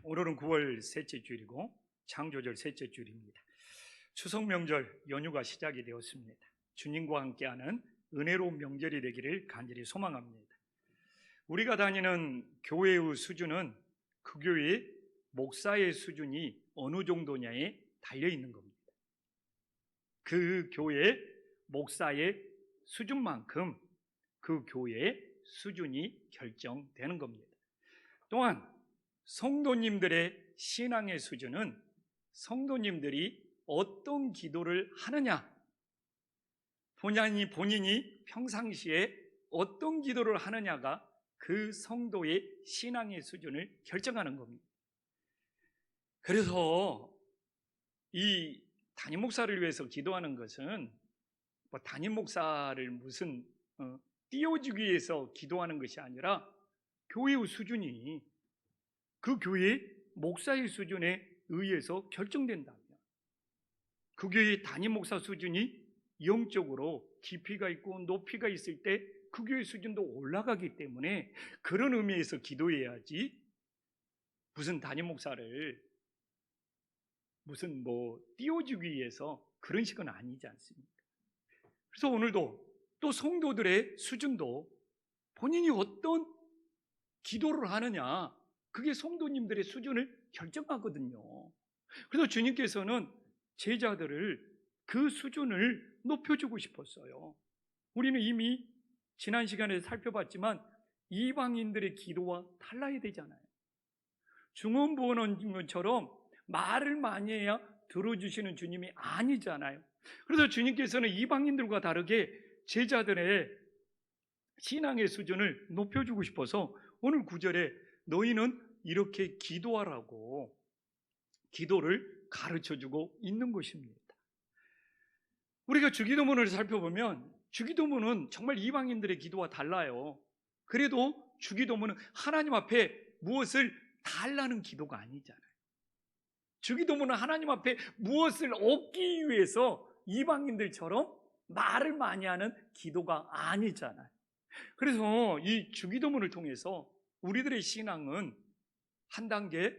오늘은 9월 셋째 주일이고 창조절 셋째 주일입니다. 추석 명절 연휴가 시작이 되었습니다. 주님과 함께하는 은혜로운 명절이 되기를 간절히 소망합니다. 우리가 다니는 교회의 수준은 그 교회의 목사의 수준이 어느 정도냐에 달려있는 겁니다. 그 교회의 목사의 수준만큼 그 교회의 수준이 결정되는 겁니다. 또한 성도님들의 신앙의 수준은 성도님들이 어떤 기도를 하느냐, 본인이 평상시에 어떤 기도를 하느냐가 그 성도의 신앙의 수준을 결정하는 겁니다. 그래서 이 담임 목사를 위해서 기도하는 것은 담임 목사를 무슨 띄워주기 위해서 기도하는 것이 아니라 교회의 수준이 그 교회의 목사의 수준에 의해서 결정된다면, 그 교회의 담임 목사 수준이 영적으로 깊이가 있고 높이가 있을 때 그 교회 수준도 올라가기 때문에 그런 의미에서 기도해야지, 무슨 담임 목사를 무슨 띄워주기 위해서 그런 식은 아니지 않습니까? 그래서 오늘도 또 성도들의 수준도 본인이 어떤 기도를 하느냐, 그게 성도님들의 수준을 결정하거든요. 그래서 주님께서는 제자들을 그 수준을 높여주고 싶었어요. 우리는 이미 지난 시간에 살펴봤지만 이방인들의 기도와 달라야 되잖아요. 중언부언처럼 말을 많이 해야 들어주시는 주님이 아니잖아요. 그래서 주님께서는 이방인들과 다르게 제자들의 신앙의 수준을 높여주고 싶어서 오늘 9절에 너희는 이렇게 기도하라고 기도를 가르쳐주고 있는 것입니다. 우리가 주기도문을 살펴보면 주기도문은 정말 이방인들의 기도와 달라요. 그래도 주기도문은 하나님 앞에 무엇을 달라는 기도가 아니잖아요. 주기도문은 하나님 앞에 무엇을 얻기 위해서 이방인들처럼 말을 많이 하는 기도가 아니잖아요. 그래서 이 주기도문을 통해서 우리들의 신앙은 한 단계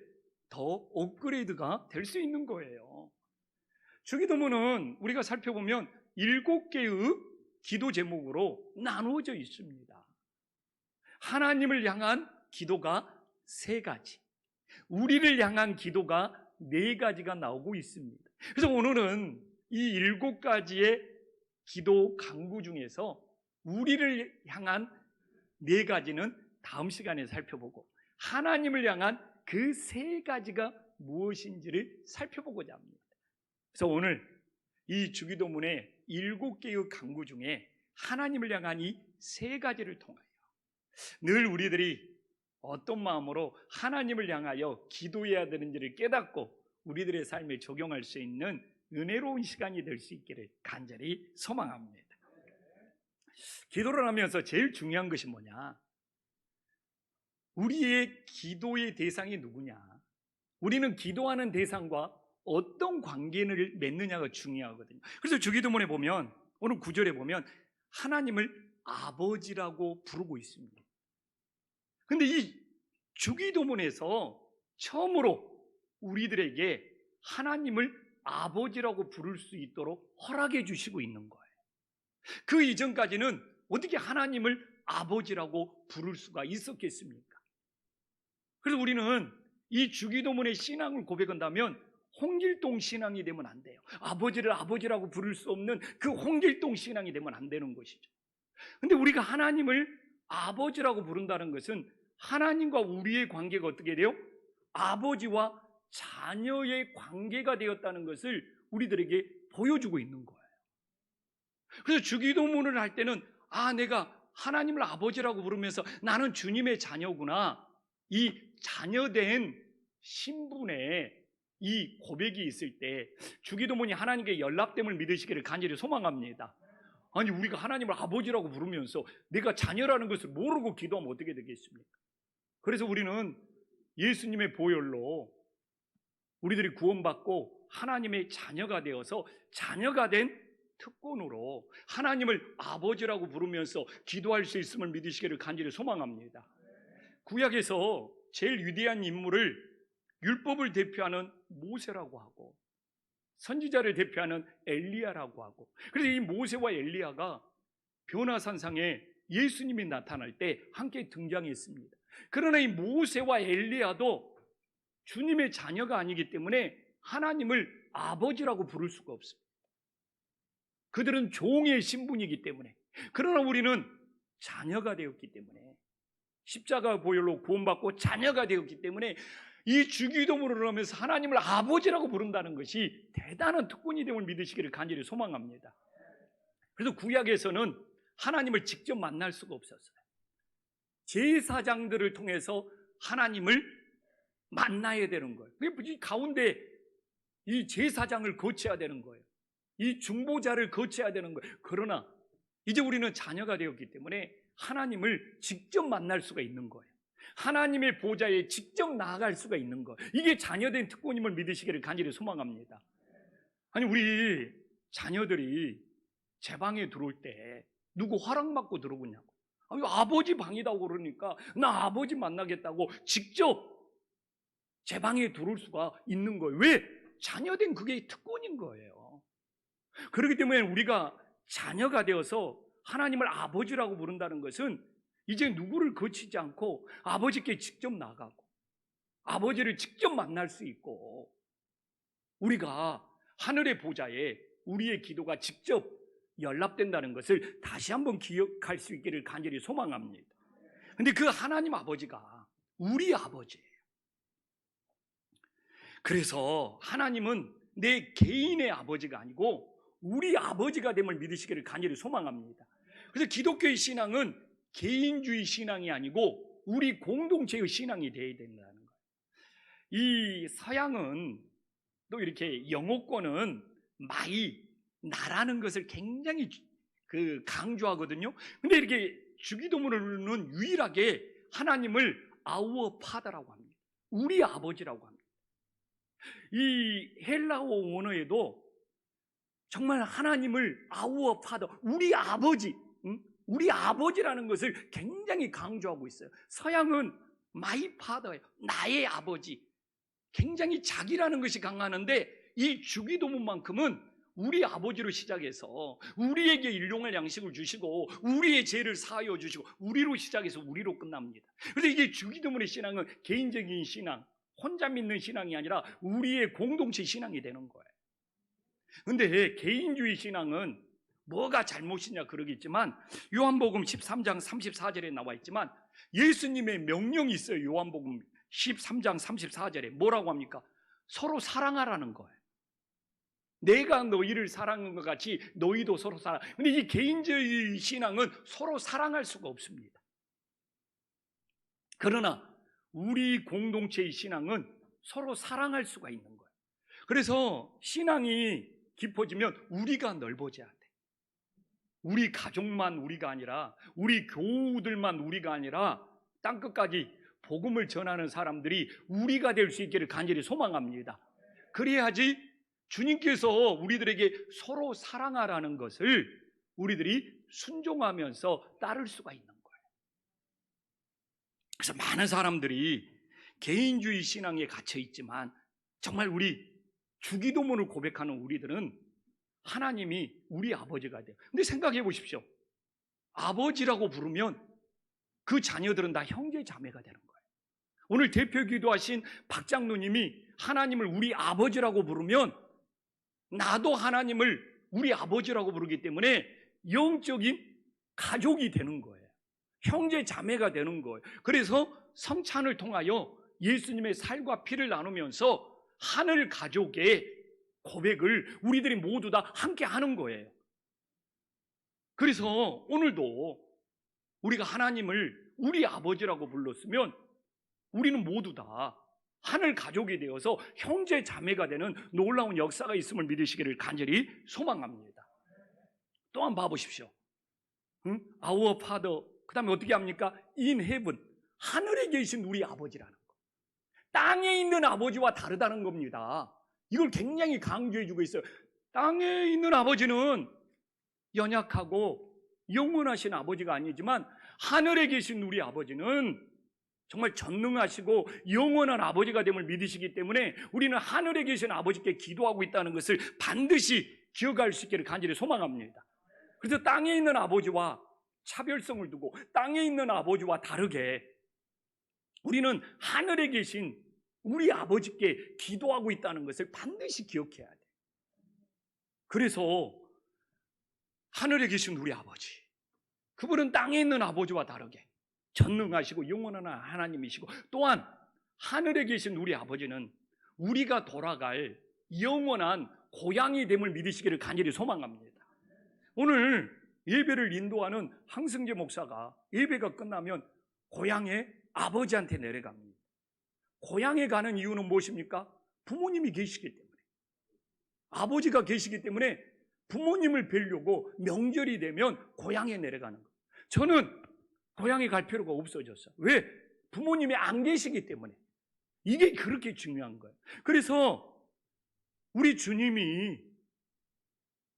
더 업그레이드가 될 수 있는 거예요. 주기도문은 우리가 살펴보면 7개의 기도 제목으로 나누어져 있습니다. 하나님을 향한 기도가 3가지, 우리를 향한 기도가 4가지가 나오고 있습니다. 그래서 오늘은 이 7가지의 기도 강구 중에서 우리를 향한 4가지는 다음 시간에 살펴보고, 하나님을 향한 그 3가지가 무엇인지를 살펴보고자 합니다. 그래서 오늘 이 주기도문의 7개의 강구 중에 하나님을 향한 이 3가지를 통하여 늘 우리들이 어떤 마음으로 하나님을 향하여 기도해야 되는지를 깨닫고 우리들의 삶에 적용할 수 있는 은혜로운 시간이 될 수 있기를 간절히 소망합니다. 기도를 하면서 제일 중요한 것이 뭐냐? 우리의 기도의 대상이 누구냐? 우리는 기도하는 대상과 어떤 관계를 맺느냐가 중요하거든요. 그래서 주기도문에 보면, 오늘 9절에 보면 하나님을 아버지라고 부르고 있습니다. 근데 이 주기도문에서 처음으로 우리들에게 하나님을 아버지라고 부를 수 있도록 허락해 주시고 있는 거예요. 그 이전까지는 어떻게 하나님을 아버지라고 부를 수가 있었겠습니까? 그래서 우리는 이 주기도문의 신앙을 고백한다면 홍길동 신앙이 되면 안 돼요. 아버지를 아버지라고 부를 수 없는 그 홍길동 신앙이 되면 안 되는 것이죠. 근데 우리가 하나님을 아버지라고 부른다는 것은 하나님과 우리의 관계가 어떻게 돼요? 아버지와 자녀의 관계가 되었다는 것을 우리들에게 보여주고 있는 거예요. 그래서 주기도문을 할 때는 내가 하나님을 아버지라고 부르면서 나는 주님의 자녀구나, 이 자녀된 신분의 이 고백이 있을 때 주기도문이 하나님께 연락됨을 믿으시기를 간절히 소망합니다. 아니, 우리가 하나님을 아버지라고 부르면서 내가 자녀라는 것을 모르고 기도하면 어떻게 되겠습니까? 그래서 우리는 예수님의 보혈로 우리들이 구원받고 하나님의 자녀가 되어서 자녀가 된 특권으로 하나님을 아버지라고 부르면서 기도할 수 있음을 믿으시기를 간절히 소망합니다. 구약에서 제일 위대한 인물을 율법을 대표하는 모세라고 하고 선지자를 대표하는 엘리야라고 하고, 그래서 이 모세와 엘리야가 변화산상에 예수님이 나타날 때 함께 등장했습니다. 그러나 이 모세와 엘리야도 주님의 자녀가 아니기 때문에 하나님을 아버지라고 부를 수가 없습니다. 그들은 종의 신분이기 때문에. 그러나 우리는 자녀가 되었기 때문에, 십자가 보혈로 구원받고 자녀가 되었기 때문에 이 주기도문을 하면서 하나님을 아버지라고 부른다는 것이 대단한 특권이 됨을 믿으시기를 간절히 소망합니다. 그래서 구약에서는 하나님을 직접 만날 수가 없었어요. 제사장들을 통해서 하나님을 만나야 되는 거예요. 그게 가운데 이 제사장을 거쳐야 되는 거예요. 이 중보자를 거쳐야 되는 거예요. 그러나 이제 우리는 자녀가 되었기 때문에 하나님을 직접 만날 수가 있는 거예요. 하나님의 보좌에 직접 나아갈 수가 있는 거, 이게 자녀된 특권임을 믿으시기를 간절히 소망합니다. 아니, 우리 자녀들이 제 방에 들어올 때 누구 허락받고 들어오냐고. 아버지 방이라고 그러니까 나 아버지 만나겠다고 직접 제 방에 들어올 수가 있는 거예요. 왜? 자녀된 그게 특권인 거예요. 그렇기 때문에 우리가 자녀가 되어서 하나님을 아버지라고 부른다는 것은 이제 누구를 거치지 않고 아버지께 직접 나가고 아버지를 직접 만날 수 있고, 우리가 하늘의 보좌에 우리의 기도가 직접 연락된다는 것을 다시 한번 기억할 수 있기를 간절히 소망합니다. 근데 그 하나님 아버지가 우리 아버지예요. 그래서 하나님은 내 개인의 아버지가 아니고 우리 아버지가 됨을 믿으시기를 간절히 소망합니다. 그래서 기독교의 신앙은 개인주의 신앙이 아니고 우리 공동체의 신앙이 되어야 된다는 거예요. 이 서양은 또 이렇게 영어권은 나라는 것을 굉장히 강조하거든요. 근데 이렇게 주기도문은 유일하게 하나님을 Our Father라고 합니다. 우리 아버지라고 합니다. 이 헬라어 원어에도 정말 하나님을 Our Father, 우리 아버지, 우리 아버지라는 것을 굉장히 강조하고 있어요. 서양은 My Father예요. 나의 아버지. 굉장히 자기라는 것이 강하는데 이 주기도문만큼은 우리 아버지로 시작해서 우리에게 일용할 양식을 주시고 우리의 죄를 사하여 주시고 우리로 시작해서 우리로 끝납니다. 그래서 이게 주기도문의 신앙은 개인적인 신앙, 혼자 믿는 신앙이 아니라 우리의 공동체 신앙이 되는 거예요. 그런데 개인주의 신앙은 뭐가 잘못이냐 그러겠지만, 요한복음 13장 34절에 나와 있지만 예수님의 명령이 있어요. 요한복음 13장 34절에 뭐라고 합니까? 서로 사랑하라는 거예요. 내가 너희를 사랑한 것 같이 너희도 서로 사랑. 근데 이 개인주의 신앙은 서로 사랑할 수가 없습니다. 그러나 우리 공동체의 신앙은 서로 사랑할 수가 있는 거예요. 그래서 신앙이 깊어지면 우리가 넓어져야 돼. 우리 가족만 우리가 아니라, 우리 교우들만 우리가 아니라 땅끝까지 복음을 전하는 사람들이 우리가 될 수 있기를 간절히 소망합니다. 그래야지 주님께서 우리들에게 서로 사랑하라는 것을 우리들이 순종하면서 따를 수가 있는 거예요. 그래서 많은 사람들이 개인주의 신앙에 갇혀 있지만 정말 우리 주기도문을 고백하는 우리들은 하나님이 우리 아버지가 돼요. 근데 생각해 보십시오. 아버지라고 부르면 그 자녀들은 다 형제 자매가 되는 거예요. 오늘 대표 기도하신 박장로님이 하나님을 우리 아버지라고 부르면 나도 하나님을 우리 아버지라고 부르기 때문에 영적인 가족이 되는 거예요. 형제 자매가 되는 거예요. 그래서 성찬을 통하여 예수님의 살과 피를 나누면서 하늘 가족의 고백을 우리들이 모두 다 함께 하는 거예요. 그래서 오늘도 우리가 하나님을 우리 아버지라고 불렀으면 우리는 모두 다 하늘 가족이 되어서 형제 자매가 되는 놀라운 역사가 있음을 믿으시기를 간절히 소망합니다. 또 한번 봐보십시오. Our Father, 그 다음에 어떻게 합니까? In heaven, 하늘에 계신 우리 아버지라는 거. 땅에 있는 아버지와 다르다는 겁니다. 이걸 굉장히 강조해주고 있어요. 땅에 있는 아버지는 연약하고 영원하신 아버지가 아니지만 하늘에 계신 우리 아버지는 정말 전능하시고 영원한 아버지가 됨을 믿으시기 때문에 우리는 하늘에 계신 아버지께 기도하고 있다는 것을 반드시 기억할 수 있기를 간절히 소망합니다. 그래서 땅에 있는 아버지와 차별성을 두고 땅에 있는 아버지와 다르게 우리는 하늘에 계신 우리 아버지께 기도하고 있다는 것을 반드시 기억해야 돼요. 그래서 하늘에 계신 우리 아버지, 그분은 땅에 있는 아버지와 다르게 전능하시고 영원한 하나님이시고, 또한 하늘에 계신 우리 아버지는 우리가 돌아갈 영원한 고향이 됨을 믿으시기를 간절히 소망합니다. 오늘 예배를 인도하는 항승재 목사가 예배가 끝나면 고향에 아버지한테 내려갑니다. 고향에 가는 이유는 무엇입니까? 부모님이 계시기 때문에, 아버지가 계시기 때문에 부모님을 뵈려고 명절이 되면 고향에 내려가는 거예요. 저는 고향에 갈 필요가 없어졌어요. 왜? 부모님이 안 계시기 때문에. 이게 그렇게 중요한 거예요. 그래서 우리 주님이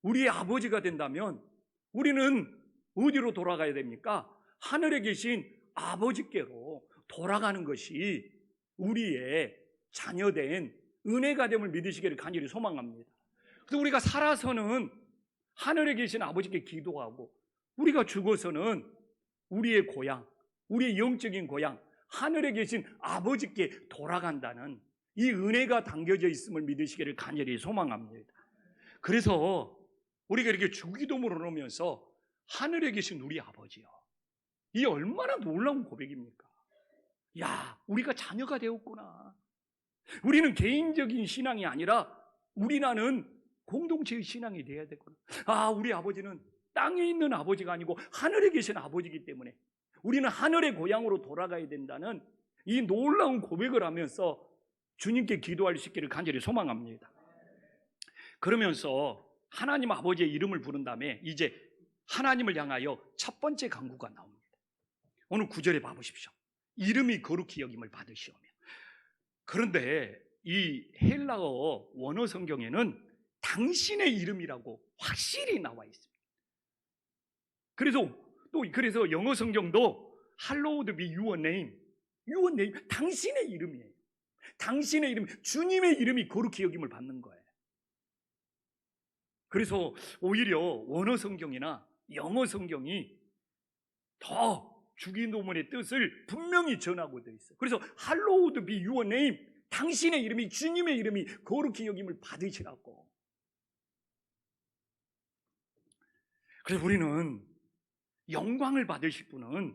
우리의 아버지가 된다면 우리는 어디로 돌아가야 됩니까? 하늘에 계신 아버지께로 돌아가는 것이 우리의 자녀된 은혜가 됨을 믿으시기를 간절히 소망합니다. 그래서 우리가 살아서는 하늘에 계신 아버지께 기도하고, 우리가 죽어서는 우리의 고향, 우리의 영적인 고향, 하늘에 계신 아버지께 돌아간다는 이 은혜가 담겨져 있음을 믿으시기를 간절히 소망합니다. 그래서 우리가 이렇게 주기도문을 하면서 하늘에 계신 우리 아버지요, 이 얼마나 놀라운 고백입니까? 야, 우리가 자녀가 되었구나. 우리는 개인적인 신앙이 아니라 우리라는 공동체의 신앙이 되어야 되구나. 아, 우리 아버지는 땅에 있는 아버지가 아니고 하늘에 계신 아버지이기 때문에 우리는 하늘의 고향으로 돌아가야 된다는 이 놀라운 고백을 하면서 주님께 기도할 수 있기를 간절히 소망합니다. 그러면서 하나님 아버지의 이름을 부른 다음에 이제 하나님을 향하여 첫 번째 간구가 나옵니다. 오늘 9절에 봐보십시오. 이름이 거룩히 여김을 받으시오며. 그런데 이 헬라어 원어 성경에는 당신의 이름이라고 확실히 나와 있습니다. 그래서 영어 성경도 Hallowed be your name, your name, 당신의 이름이에요. 당신의 이름, 주님의 이름이 거룩히 여김을 받는 거예요. 그래서 오히려 원어 성경이나 영어 성경이 더 주기도문의 뜻을 분명히 전하고 되어 있어요. 그래서 Hallowed be your name, 당신의 이름이, 주님의 이름이 거룩히 여김을 받으시라고. 그래서 우리는 영광을 받으실 분은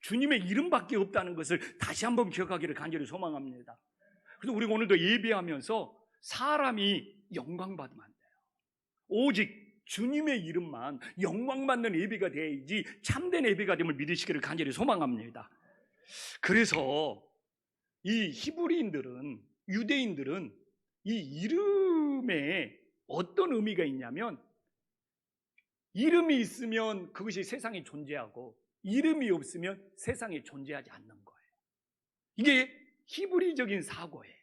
주님의 이름밖에 없다는 것을 다시 한번 기억하기를 간절히 소망합니다. 그래서 우리가 오늘도 예배하면서 사람이 영광받으면 안 돼요. 오직 주님의 이름만 영광받는 예배가 되어야지 참된 예배가 됨을 믿으시기를 간절히 소망합니다. 그래서 이 히브리인들은, 유대인들은 이 이름에 어떤 의미가 있냐면, 이름이 있으면 그것이 세상에 존재하고 이름이 없으면 세상에 존재하지 않는 거예요. 이게 히브리적인 사고예요.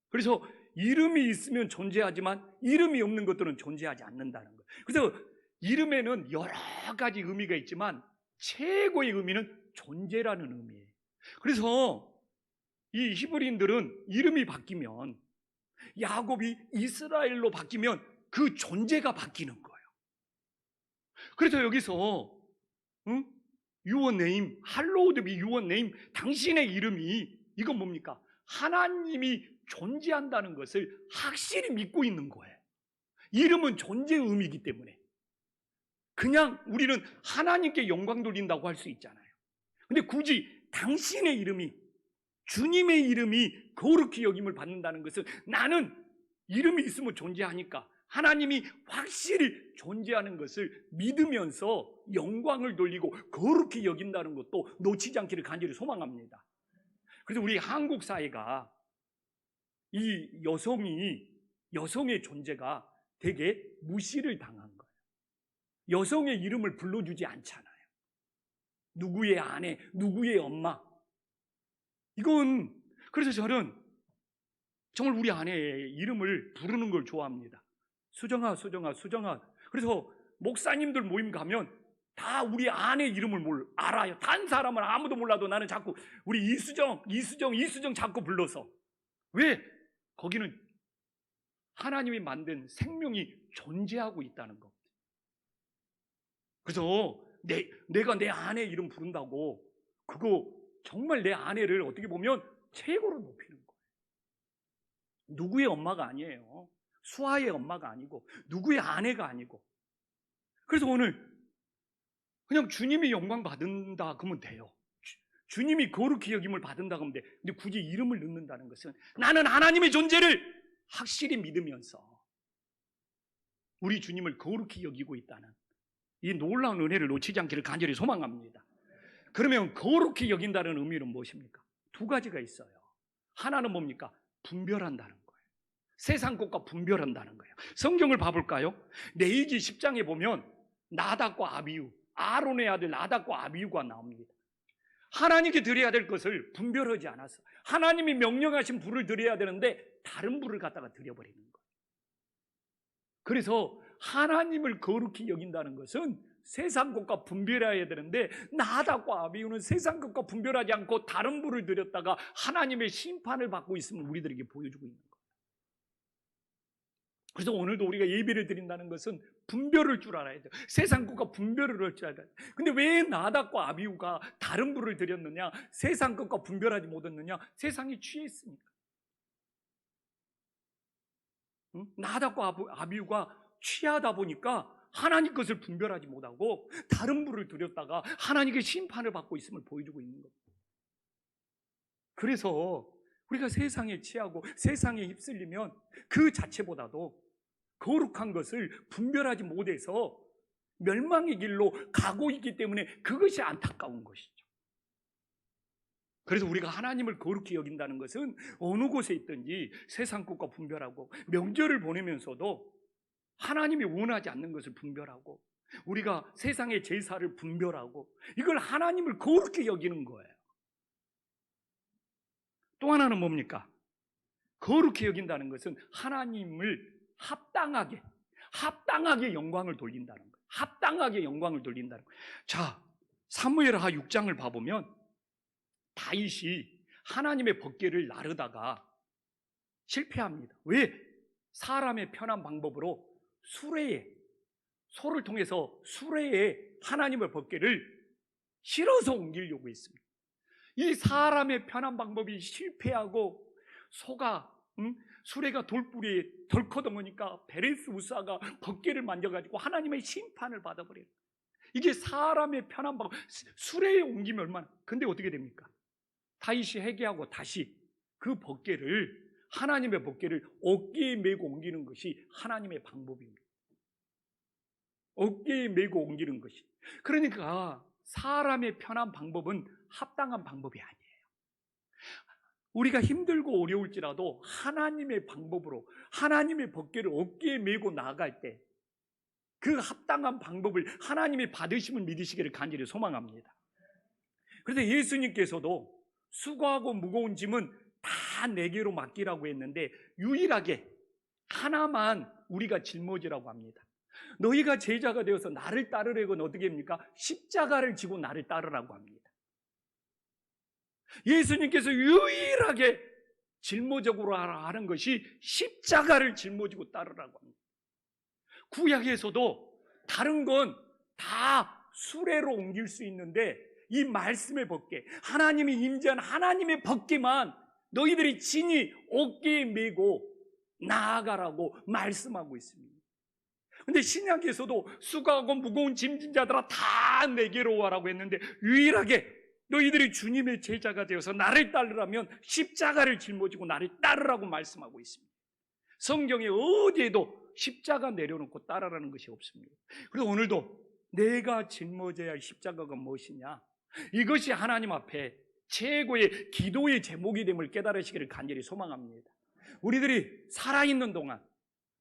그래서 이름이 있으면 존재하지만 이름이 없는 것들은 존재하지 않는다는 거예요. 그래서 이름에는 여러 가지 의미가 있지만 최고의 의미는 존재라는 의미예요. 그래서 이 히브리인들은 이름이 바뀌면, 야곱이 이스라엘로 바뀌면 그 존재가 바뀌는 거예요. 그래서 여기서 Your name, hallowed be your name, 당신의 이름이, 이건 뭡니까? 하나님이 존재한다는 것을 확실히 믿고 있는 거예요. 이름은 존재의 의미이기 때문에 그냥 우리는 하나님께 영광 돌린다고 할 수 있잖아요. 근데 굳이 당신의 이름이, 주님의 이름이 거룩히 여김을 받는다는 것은, 나는 이름이 있으면 존재하니까 하나님이 확실히 존재하는 것을 믿으면서 영광을 돌리고 거룩히 여긴다는 것도 놓치지 않기를 간절히 소망합니다. 그래서 우리 한국 사회가 이 여성의 존재가 되게 무시를 당한 거예요. 여성의 이름을 불러주지 않잖아요. 누구의 아내, 누구의 엄마. 그래서 저는 정말 우리 아내의 이름을 부르는 걸 좋아합니다. 수정아, 수정아, 수정아. 그래서 목사님들 모임 가면 다 우리 아내 이름을 알아요. 단 사람을 아무도 몰라도 나는 자꾸 우리 이수정 자꾸 불러서. 왜? 거기는 하나님이 만든 생명이 존재하고 있다는 거. 그래서 내가 내 아내 이름 부른다고 그거 정말 내 아내를 어떻게 보면 최고로 높이는 거예요. 누구의 엄마가 아니에요. 수아의 엄마가 아니고 누구의 아내가 아니고. 그래서 오늘 그냥 주님이 영광 받는다 그러면 돼요. 주님이 거룩히 여김을 받는다 그러면 돼. 근데 굳이 이름을 넣는다는 것은 나는 하나님의 존재를 확실히 믿으면서 우리 주님을 거룩히 여기고 있다는 이 놀라운 은혜를 놓치지 않기를 간절히 소망합니다. 그러면 거룩히 여긴다는 의미는 무엇입니까? 두 가지가 있어요. 하나는 뭡니까? 분별한다는 거예요. 세상 것과 분별한다는 거예요. 성경을 봐볼까요? 레위기 10장에 보면 나답과 아비후, 아론의 아들 나답과 아비후가 나옵니다. 하나님께 드려야 될 것을 분별하지 않았어. 하나님이 명령하신 불을 드려야 되는데 다른 불을 갖다가 드려버리는 거예요. 그래서 하나님을 거룩히 여긴다는 것은 세상 것과 분별해야 되는데 나답과 아비후는 세상 것과 분별하지 않고 다른 불을 드렸다가 하나님의 심판을 받고 있음을 우리들에게 보여주고 있는 거예요. 그래서 오늘도 우리가 예배를 드린다는 것은 분별할 줄 알아야 돼요. 세상 것과 분별을 할 줄 알아야 돼요. 근데 왜 나답과 아비후가 다른 불을 드렸느냐? 세상 것과 분별하지 못했느냐? 세상이 취했으니까. 나답과 아비후가 취하다 보니까 하나님 것을 분별하지 못하고 다른 불을 드렸다가 하나님의 심판을 받고 있음을 보여주고 있는 겁니다. 그래서 우리가 세상에 취하고 세상에 휩쓸리면 그 자체보다도 거룩한 것을 분별하지 못해서 멸망의 길로 가고 있기 때문에 그것이 안타까운 것이죠. 그래서 우리가 하나님을 거룩히 여긴다는 것은 어느 곳에 있든지 세상 것과 분별하고 명절을 보내면서도 하나님이 원하지 않는 것을 분별하고 우리가 세상의 제사를 분별하고 이걸 하나님을 거룩히 여기는 거예요. 또 하나는 뭡니까? 거룩히 여긴다는 것은 하나님을 합당하게 영광을 돌린다는 거예요. 합당하게 영광을 돌린다는 거예요. 자, 사무엘하 6장을 봐보면 다윗이 하나님의 법궤를 나르다가 실패합니다. 왜? 사람의 편한 방법으로 소를 통해서 수레에 하나님의 법궤를 실어서 옮기려고 했습니다. 이 사람의 편한 방법이 실패하고 수레가 돌뿌리에 덜커덩으니까 베레스 우사가 법궤를 만져가지고 하나님의 심판을 받아버려요. 이게 사람의 편한 방법, 수레에 옮기면 얼마나. 근데 어떻게 됩니까? 다윗이 회개하고 다시 그 법궤를 하나님의 법궤를 어깨에 메고 옮기는 것이 하나님의 방법입니다. 어깨에 메고 옮기는 것이. 그러니까 사람의 편한 방법은 합당한 방법이 아니에요. 우리가 힘들고 어려울지라도 하나님의 방법으로 하나님의 법궤를 어깨에 메고 나아갈 때 그 합당한 방법을 하나님이 받으심을 믿으시기를 간절히 소망합니다. 그래서 예수님께서도 수고하고 무거운 짐은 다 내게로 맡기라고 했는데 유일하게 하나만 우리가 짊어지라고 합니다. 너희가 제자가 되어서 나를 따르려면 어떻게 합니까? 십자가를 지고 나를 따르라고 합니다. 예수님께서 유일하게 짊어지고 하는 것이 십자가를 짊어지고 따르라고 합니다. 구약에서도 다른 건 다 수레로 옮길 수 있는데 이 말씀의 법궤, 하나님이 임재한 하나님의 법궤만 너희들이 친히 어깨에 메고 나아가라고 말씀하고 있습니다. 근데 신약에서도 수고하고 무거운 짐진 자들아 다 내게로 와라고 했는데 유일하게 너희들이 주님의 제자가 되어서 나를 따르라면 십자가를 짊어지고 나를 따르라고 말씀하고 있습니다. 성경에 어디에도 십자가 내려놓고 따르라는 것이 없습니다. 그래서 오늘도 내가 짊어져야 할 십자가가 무엇이냐, 이것이 하나님 앞에 최고의 기도의 제목이 됨을 깨달으시기를 간절히 소망합니다. 우리들이 살아있는 동안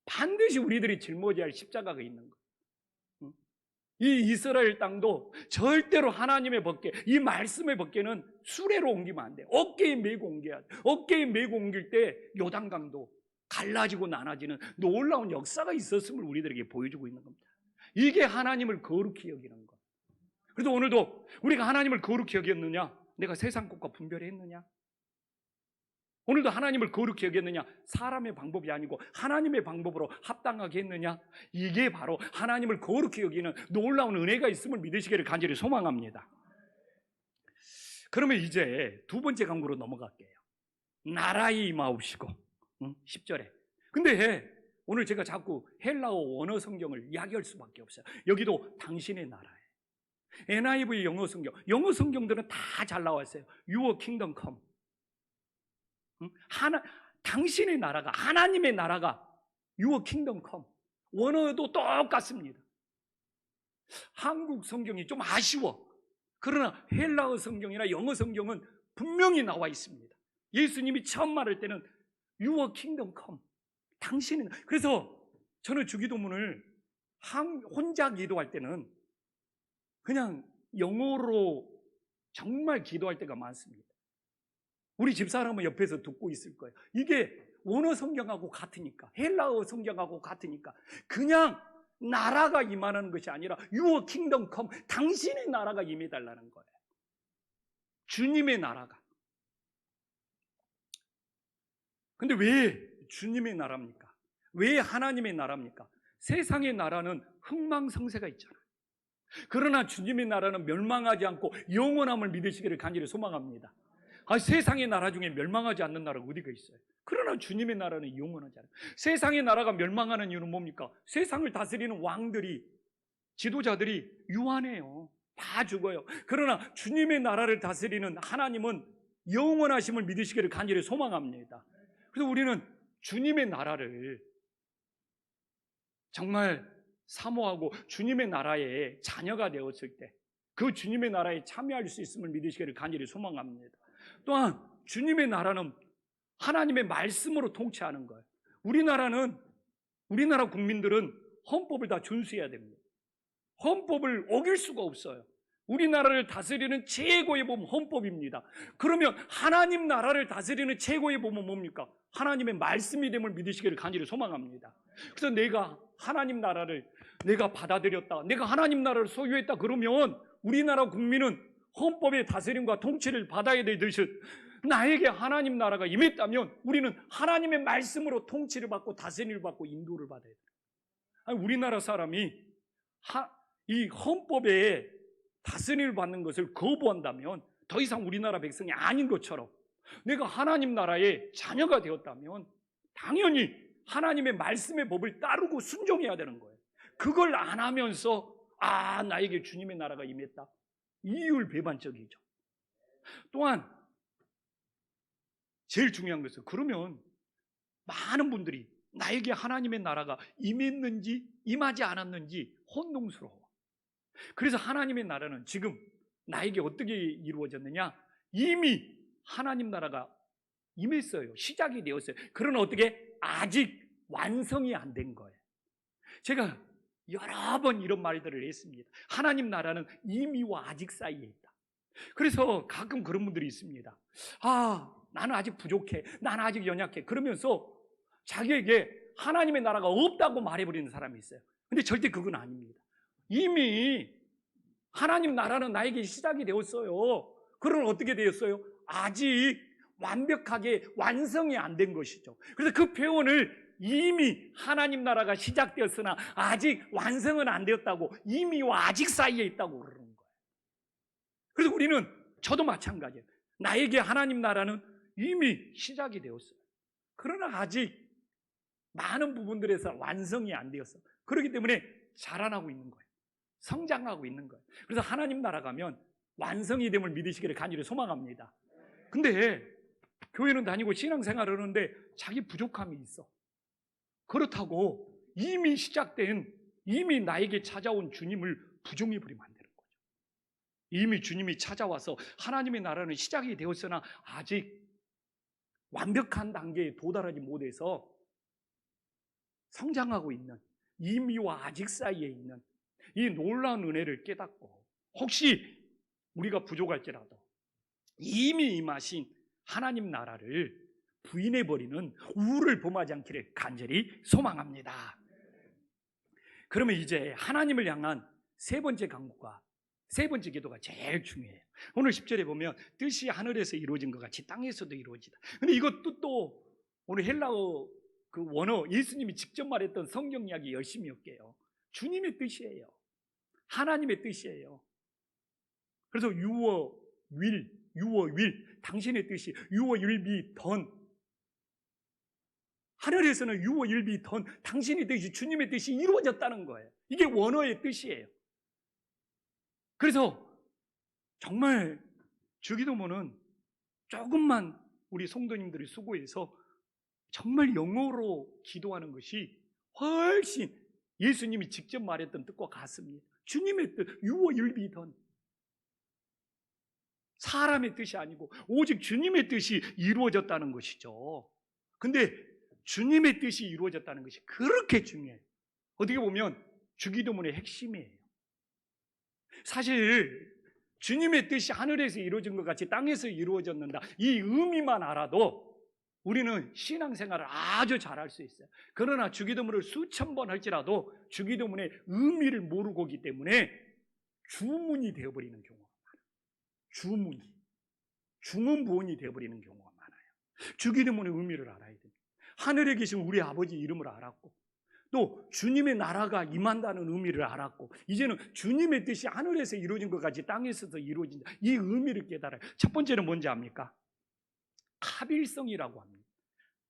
반드시 우리들이 짊어져야 할 십자가가 있는 거예요. 이 이스라엘 땅도 절대로 하나님의 법궤, 이 말씀의 법궤는 수레로 옮기면 안 돼. 어깨에 메고 옮겨야 돼. 어깨에 메고 옮길 때 요단강도 갈라지고 나눠지는 놀라운 역사가 있었음을 우리들에게 보여주고 있는 겁니다. 이게 하나님을 거룩히 여기는 것. 그래서 오늘도 우리가 하나님을 거룩히 여겼느냐? 내가 세상 것과 분별했느냐? 오늘도 하나님을 거룩히 여겼느냐? 사람의 방법이 아니고 하나님의 방법으로 합당하게 했느냐? 이게 바로 하나님을 거룩히 여기는 놀라운 은혜가 있음을 믿으시기를 간절히 소망합니다. 그러면 이제 두 번째 강구로 넘어갈게요. 나라에 임하옵시고 10절에. 근데 오늘 제가 자꾸 헬라어 원어 성경을 이야기할 수밖에 없어요. 여기도 당신의 나라에. NIV 영어 성경들은 다 잘 나왔어요. Your kingdom come. 당신의 나라가, 하나님의 나라가 Your kingdom come. 원어도 똑같습니다. 한국 성경이 좀 아쉬워. 그러나 헬라어 성경이나 영어 성경은 분명히 나와 있습니다. 예수님이 처음 말할 때는 Your kingdom come. 당신은. 그래서 저는 주기도문을 혼자 기도할 때는 그냥 영어로 정말 기도할 때가 많습니다. 우리 집사람은 옆에서 듣고 있을 거예요. 이게 원어 성경하고 같으니까, 헬라어 성경하고 같으니까 그냥 나라가 임하는 것이 아니라 Your kingdom come, 당신의 나라가 임해달라는 거예요. 주님의 나라가. 근데 왜 주님의 나라입니까? 왜 하나님의 나라입니까? 세상의 나라는 흥망성쇠가 있잖아요. 그러나 주님의 나라는 멸망하지 않고 영원함을 믿으시기를 간절히 소망합니다. 세상의 나라 중에 멸망하지 않는 나라가 어디가 있어요? 그러나 주님의 나라는 영원하잖아요. 세상의 나라가 멸망하는 이유는 뭡니까? 세상을 다스리는 왕들이, 지도자들이 유한해요. 다 죽어요. 그러나 주님의 나라를 다스리는 하나님은 영원하심을 믿으시기를 간절히 소망합니다. 그래서 우리는 주님의 나라를 정말 사모하고 주님의 나라의 자녀가 되었을 때 그 주님의 나라에 참여할 수 있음을 믿으시기를 간절히 소망합니다. 또한 주님의 나라는 하나님의 말씀으로 통치하는 거예요. 우리나라 국민들은 헌법을 다 준수해야 됩니다. 헌법을 어길 수가 없어요. 우리나라를 다스리는 최고의 법은 헌법입니다. 그러면 하나님 나라를 다스리는 최고의 법은 뭡니까? 하나님의 말씀이 됨을 믿으시기를 간절히 소망합니다. 그래서 내가 하나님 나라를 내가 받아들였다, 내가 하나님 나라를 소유했다 그러면 우리나라 국민은 헌법의 다스림과 통치를 받아야 되듯이 나에게 하나님 나라가 임했다면 우리는 하나님의 말씀으로 통치를 받고 다스림을 받고 인도를 받아야 돼요. 우리나라 사람이 이 헌법에 다스림을 받는 것을 거부한다면 더 이상 우리나라 백성이 아닌 것처럼 내가 하나님 나라의 자녀가 되었다면 당연히 하나님의 말씀의 법을 따르고 순종해야 되는 거예요. 그걸 안 하면서 나에게 주님의 나라가 임했다. 이율배반적이죠. 또한 제일 중요한 것은 그러면 많은 분들이 나에게 하나님의 나라가 임했는지 임하지 않았는지 혼동스러워. 그래서 하나님의 나라는 지금 나에게 어떻게 이루어졌느냐? 이미 하나님 나라가 임했어요. 시작이 되었어요. 그러나 어떻게? 아직 완성이 안 된 거예요. 제가 여러 번 이런 말들을 했습니다. 하나님 나라는 이미와 아직 사이에 있다. 그래서 가끔 그런 분들이 있습니다. 나는 아직 부족해. 나는 아직 연약해. 그러면서 자기에게 하나님의 나라가 없다고 말해버리는 사람이 있어요. 근데 절대 그건 아닙니다. 이미 하나님 나라는 나에게 시작이 되었어요. 그러면 어떻게 되었어요? 아직 완벽하게 완성이 안 된 것이죠. 그래서 그 표현을 이미 하나님 나라가 시작되었으나 아직 완성은 안 되었다고, 이미와 아직 사이에 있다고 그러는 거예요. 그래서 우리는, 저도 마찬가지예요. 나에게 하나님 나라는 이미 시작이 되었어요. 그러나 아직 많은 부분들에서 완성이 안 되었어. 그렇기 때문에 자라나고 있는 거예요. 성장하고 있는 거예요. 그래서 하나님 나라 가면 완성이 됨을 믿으시기를 간절히 소망합니다. 근데 교회는 다니고 신앙생활을 하는데 자기 부족함이 있어. 그렇다고 이미 시작된, 이미 나에게 찾아온 주님을 부정해 버리면 안 되는 거죠. 이미 주님이 찾아와서 하나님의 나라는 시작이 되었으나 아직 완벽한 단계에 도달하지 못해서 성장하고 있는, 이미와 아직 사이에 있는 이 놀라운 은혜를 깨닫고, 혹시 우리가 부족할지라도 이미 임하신 하나님 나라를 부인해버리는 우를 범하지 않기를 간절히 소망합니다. 그러면 이제 하나님을 향한 세 번째 강구가 세 번째 기도가 제일 중요해요. 오늘 10절에 보면 뜻이 하늘에서 이루어진 것 같이 땅에서도 이루어지다. 근데 이것도 또 오늘 헬라어 그 원어 예수님이 직접 말했던 성경 이야기 열심히 엮게요. 주님의 뜻이에요. 하나님의 뜻이에요. 그래서 your will, 당신의 뜻이 your will be done. 하늘에서는 your will be done, 당신의 뜻이, 주님의 뜻이 이루어졌다는 거예요. 이게 원어의 뜻이에요. 그래서 정말 주기도문은 조금만 우리 성도님들이 수고해서 정말 영어로 기도하는 것이 훨씬 예수님이 직접 말했던 뜻과 같습니다. 주님의 뜻, your will be done. 사람의 뜻이 아니고 오직 주님의 뜻이 이루어졌다는 것이죠. 근데 주님의 뜻이 이루어졌다는 것이 그렇게 중요해요. 어떻게 보면 주기도문의 핵심이에요. 사실 주님의 뜻이 하늘에서 이루어진 것 같이 땅에서 이루어졌는다, 이 의미만 알아도 우리는 신앙생활을 아주 잘할 수 있어요. 그러나 주기도문을 수천 번 할지라도 주기도문의 의미를 모르고 있기 때문에 주문이 되어버리는 경우가 많아요. 중언부언이 되어버리는 경우가 많아요. 주기도문의 의미를 알아야 됩니다. 하늘에 계신 우리 아버지 이름을 알았고, 또 주님의 나라가 임한다는 의미를 알았고, 이제는 주님의 뜻이 하늘에서 이루어진 것 같이 땅에서도 이루어진다, 이 의미를 깨달아요. 첫 번째는 뭔지 압니까? 합일성이라고 합니다.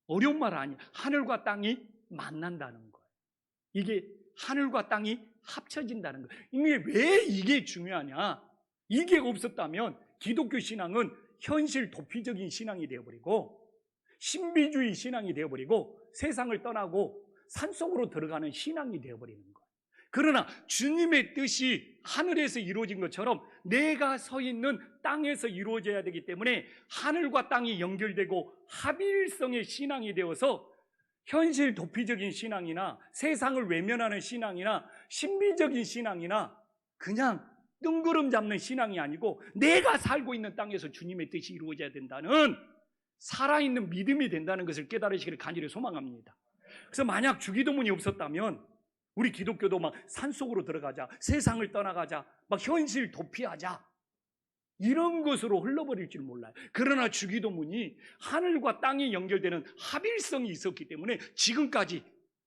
어려운 말 아니에요. 하늘과 땅이 만난다는 거예요. 이게 하늘과 땅이 합쳐진다는 거예요. 이게 왜 이게 중요하냐? 이게 없었다면 기독교 신앙은 현실 도피적인 신앙이 되어버리고 신비주의 신앙이 되어버리고 세상을 떠나고 산속으로 들어가는 신앙이 되어버리는 거예요. 그러나 주님의 뜻이 하늘에서 이루어진 것처럼 내가 서 있는 땅에서 이루어져야 되기 때문에 하늘과 땅이 연결되고 합일성의 신앙이 되어서 현실 도피적인 신앙이나 세상을 외면하는 신앙이나 신비적인 신앙이나 그냥 뜬구름 잡는 신앙이 아니고 내가 살고 있는 땅에서 주님의 뜻이 이루어져야 된다는 살아있는 믿음이 된다는 것을 깨달으시기를 간절히 소망합니다. 그래서 만약 주기도문이 없었다면 우리 기독교도 막 산속으로 들어가자, 세상을 떠나가자, 막 현실 도피하자, 이런 것으로 흘러버릴 줄 몰라요. 그러나 주기도문이 하늘과 땅이 연결되는 합일성이 있었기 때문에 지금까지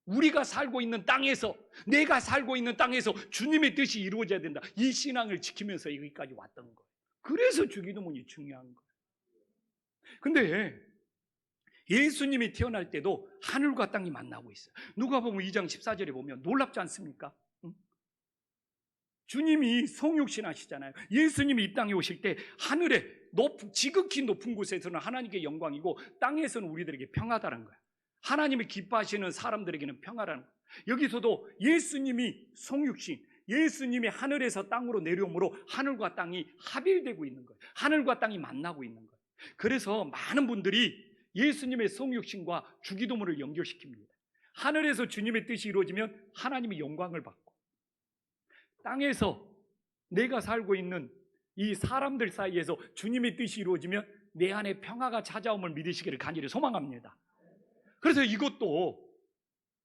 우리가 살고 있는 땅에서, 내가 살고 있는 땅에서 주님의 뜻이 이루어져야 된다, 이 신앙을 지키면서 여기까지 왔던 거예요. 그래서 주기도문이 중요한 거예요. 근데 예수님이 태어날 때도 하늘과 땅이 만나고 있어요. 누가복음 2장 14절에 보면 놀랍지 않습니까? 주님이 성육신 하시잖아요. 예수님이 이 땅에 오실 때 하늘에 지극히 높은 곳에서는 하나님께 영광이고 땅에서는 우리들에게 평화다라는 거예요. 하나님이 기뻐하시는 사람들에게는 평화라는 거예요. 여기서도 예수님이 성육신, 예수님이 하늘에서 땅으로 내려옴으로 하늘과 땅이 합일되고 있는 거예요. 하늘과 땅이 만나고 있는 거예요. 그래서 많은 분들이 예수님의 성육신과 주기도문을 연결시킵니다. 하늘에서 주님의 뜻이 이루어지면 하나님의 영광을 받고, 땅에서 내가 살고 있는 이 사람들 사이에서 주님의 뜻이 이루어지면 내 안에 평화가 찾아옴을 믿으시기를 간절히 소망합니다. 그래서 이것도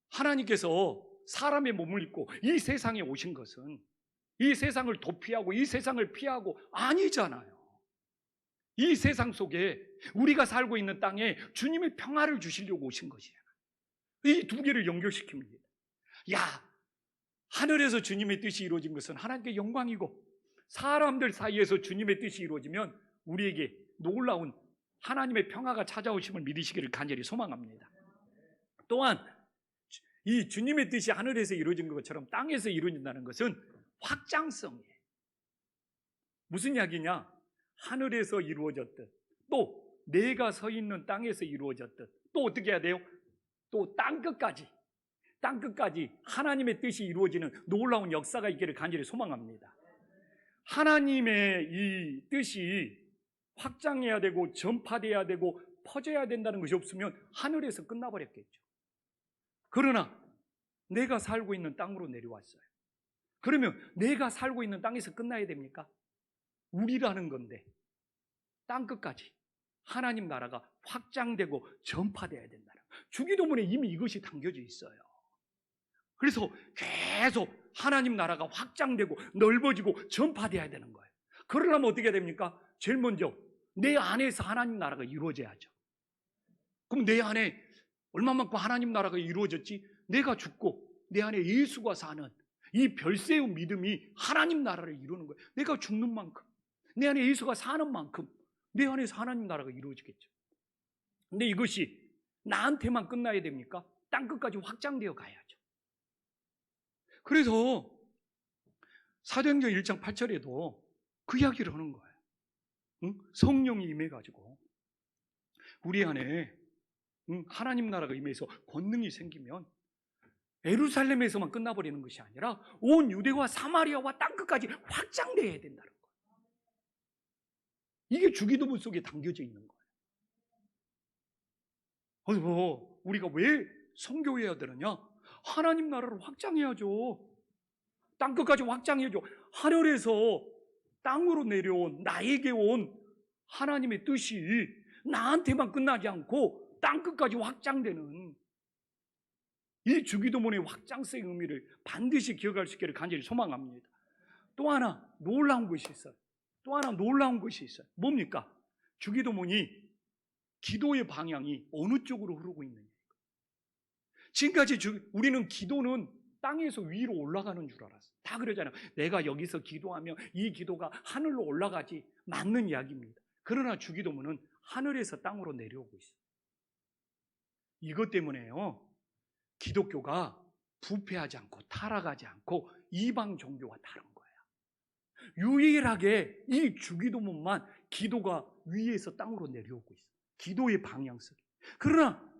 하나님께서 사람의 몸을 입고 이 세상에 오신 것은 이 세상을 도피하고 이 세상을 피하고 아니잖아요. 이 세상 속에 우리가 살고 있는 땅에 주님의 평화를 주시려고 오신 것이에요. 이 두 개를 연결시킵니다. 하늘에서 주님의 뜻이 이루어진 것은 하나님께 영광이고, 사람들 사이에서 주님의 뜻이 이루어지면 우리에게 놀라운 하나님의 평화가 찾아오심을 믿으시기를 간절히 소망합니다. 또한 이 주님의 뜻이 하늘에서 이루어진 것처럼 땅에서 이루어진다는 것은 확장성이에요. 무슨 이야기냐? 하늘에서 이루어졌듯, 또 내가 서 있는 땅에서 이루어졌듯, 또 어떻게 해야 돼요? 또 땅끝까지 하나님의 뜻이 이루어지는 놀라운 역사가 있기를 간절히 소망합니다. 하나님의 이 뜻이 확장해야 되고 전파돼야 되고 퍼져야 된다는 것이 없으면 하늘에서 끝나버렸겠죠. 그러나 내가 살고 있는 땅으로 내려왔어요. 그러면 내가 살고 있는 땅에서 끝나야 됩니까? 우리라는 건데 땅끝까지 하나님 나라가 확장되고 전파돼야 된다는, 주기도문에 이미 이것이 담겨져 있어요. 그래서 계속 하나님 나라가 확장되고 넓어지고 전파돼야 되는 거예요. 그러려면 어떻게 해야 됩니까? 제일 먼저 내 안에서 하나님 나라가 이루어져야죠. 그럼 내 안에 얼마만큼 하나님 나라가 이루어졌지? 내가 죽고 내 안에 예수가 사는 이 별세의 믿음이 하나님 나라를 이루는 거예요. 내가 죽는 만큼, 내 안에 예수가 사는 만큼 내 안에서 하나님 나라가 이루어지겠죠. 근데 이것이 나한테만 끝나야 됩니까? 땅끝까지 확장되어 가야죠. 그래서 사도행전 1장 8절에도 그 이야기를 하는 거예요. 성령이 임해가지고 우리 안에 하나님 나라가 임해서 권능이 생기면 예루살렘에서만 끝나버리는 것이 아니라 온 유대와 사마리아와 땅끝까지 확장되어야 된다는 거예요. 이게 주기도문 속에 담겨져 있는 거예요. 그래서 우리가 왜 선교해야 되느냐? 하나님 나라를 확장해야죠. 땅끝까지 확장해야죠. 하늘에서 땅으로 내려온 나에게 온 하나님의 뜻이 나한테만 끝나지 않고 땅끝까지 확장되는 이 주기도문의 확장성의 의미를 반드시 기억할 수 있기를 간절히 소망합니다. 또 하나 놀라운 것이 있어요. 뭡니까? 주기도문이 기도의 방향이 어느 쪽으로 흐르고 있느냐. 지금까지 우리는 기도는 땅에서 위로 올라가는 줄 알았어요. 다 그러잖아요. 내가 여기서 기도하면 이 기도가 하늘로 올라가지. 맞는 이야기입니다. 그러나 주기도문은 하늘에서 땅으로 내려오고 있어요. 이것 때문에요, 기독교가 부패하지 않고 타락하지 않고 이방 종교와 다른 거예요. 유일하게 이 주기도문만 기도가 위에서 땅으로 내려오고 있어요. 기도의 방향성. 그러나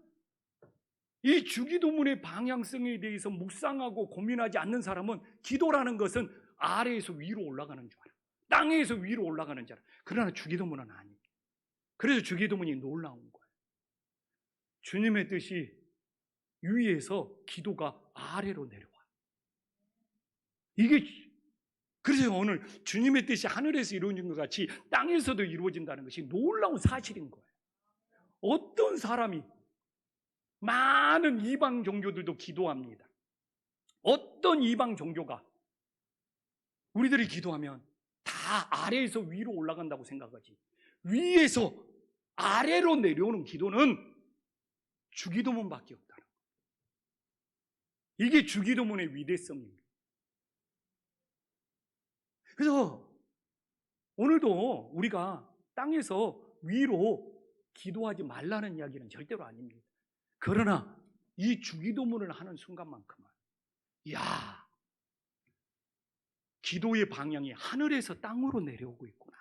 이 주기도문의 방향성에 대해서 묵상하고 고민하지 않는 사람은 기도라는 것은 아래에서 위로 올라가는 줄 알아요. 땅에서 위로 올라가는 줄 알아요. 그러나 주기도문은 아닙니다. 그래서 주기도문이 놀라운 거예요. 주님의 뜻이 위에서 기도가 아래로 내려와요. 그래서 오늘 주님의 뜻이 하늘에서 이루어진 것 같이 땅에서도 이루어진다는 것이 놀라운 사실인 거예요. 어떤 사람이, 많은 이방 종교들도 기도합니다. 어떤 이방 종교가 우리들이 기도하면 다 아래에서 위로 올라간다고 생각하지, 위에서 아래로 내려오는 기도는 주기도문밖에 없다는 거예요. 이게 주기도문의 위대성입니다. 그래서 오늘도 우리가 땅에서 위로 기도하지 말라는 이야기는 절대로 아닙니다. 그러나 이 주기도문을 하는 순간만큼은 기도의 방향이 하늘에서 땅으로 내려오고 있구나,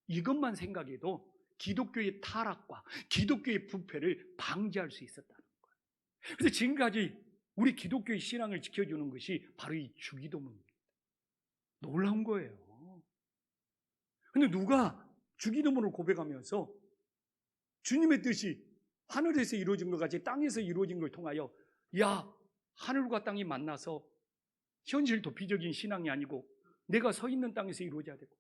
이것만 생각해도 기독교의 타락과 기독교의 부패를 방지할 수 있었다는 거예요. 그래서 지금까지 우리 기독교의 신앙을 지켜주는 것이 바로 이 주기도문입니다. 놀라운 거예요. 근데 누가 주기도문을 고백하면서 주님의 뜻이 하늘에서 이루어진 것 같이 땅에서 이루어진 걸 통하여 하늘과 땅이 만나서 현실 도피적인 신앙이 아니고 내가 서 있는 땅에서 이루어져야 되고,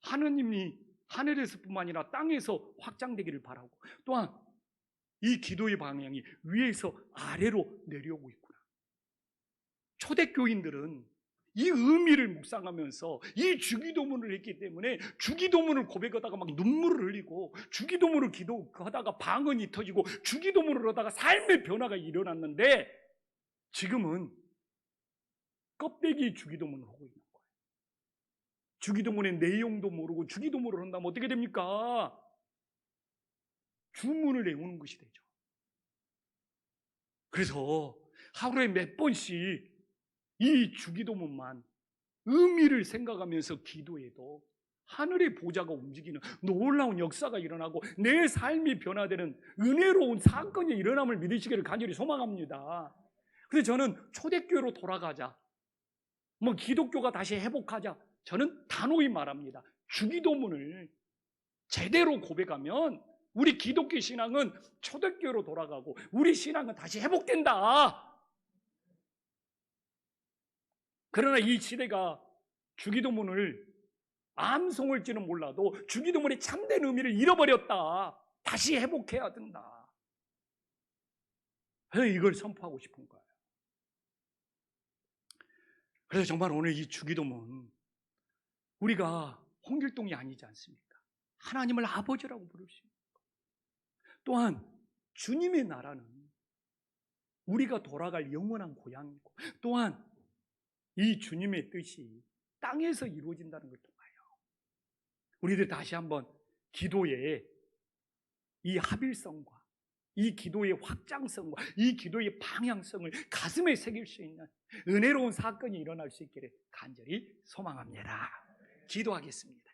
하느님이 하늘에서뿐만 아니라 땅에서 확장되기를 바라고, 또한 이 기도의 방향이 위에서 아래로 내려오고 있구나. 초대교인들은 이 의미를 묵상하면서 이 주기도문을 했기 때문에 주기도문을 고백하다가 막 눈물을 흘리고, 주기도문을 기도하다가 방언이 터지고, 주기도문을 하다가 삶의 변화가 일어났는데, 지금은 껍데기 주기도문을 하고 있는 거예요. 주기도문의 내용도 모르고 주기도문을 한다면 어떻게 됩니까? 주문을 외우는 것이 되죠. 그래서 하루에 몇 번씩 이 주기도문만 의미를 생각하면서 기도해도 하늘의 보좌가 움직이는 놀라운 역사가 일어나고 내 삶이 변화되는 은혜로운 사건이 일어남을 믿으시기를 간절히 소망합니다. 그래서 저는 초대교회로 돌아가자, 기독교가 다시 회복하자, 저는 단호히 말합니다. 주기도문을 제대로 고백하면 우리 기독교 신앙은 초대교회로 돌아가고 우리 신앙은 다시 회복된다. 그러나 이 시대가 주기도문을 암송할지는 몰라도 주기도문의 참된 의미를 잃어버렸다. 다시 회복해야 된다. 이걸 선포하고 싶은 거예요. 그래서 정말 오늘 이 주기도문 우리가 홍길동이 아니지 않습니까? 하나님을 아버지라고 부를 수 있는 것. 또한 주님의 나라는 우리가 돌아갈 영원한 고향이고, 또한 이 주님의 뜻이 땅에서 이루어진다는 걸 통하여 우리들 다시 한번 기도의 이 합일성과 이 기도의 확장성과 이 기도의 방향성을 가슴에 새길 수 있는 은혜로운 사건이 일어날 수 있기를 간절히 소망합니다. 기도하겠습니다.